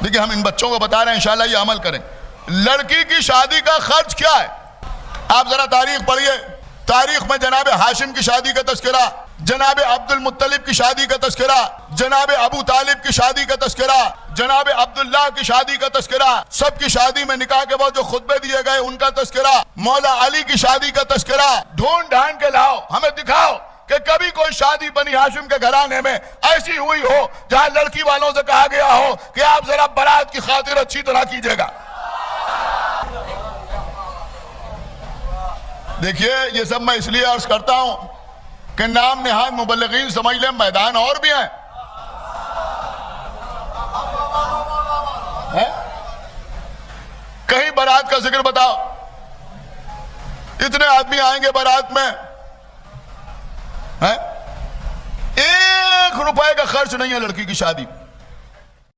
देखिए हम इन बच्चों को बता रहे हैं, इंशाल्लाह ये अमल करें। लड़की की शादी का खर्च क्या है? आप जरा तारीख पढ़िए। तारीख में जनाब हाशिम की शादी का तस्करा, जनाब अब्दुल मुत्तलिब की शादी का तस्करा, जनाब अबू तालिब की शादी का तस्करा, जनाब अब्दुल्लाह की शादी का तस्करा, सबकी शादी में निकाह के बाद जो खुतबे दिए गए उनका तस्करा, मौला अली की शादी का तस्करा। ढूंढ ढांड के लाओ, हमें दिखाओ कि कभी कोई शादी बनी हाशिम के घराने में ऐसी हुई हो जहां लड़की वालों से कहा गया हो कि आप जरा बारात की खातिर अच्छी तरह कीजिएगा। देखिए ये सब मैं इसलिए अर्ज करता हूं कि नाम निहायत मुबल्लिगीन समझ लें, मैदान और भी हैं है? कहीं बारात का जिक्र बताओ, इतने आदमी आएंगे बारात में है? 1 रुपए का खर्च नहीं है लड़की की शादी।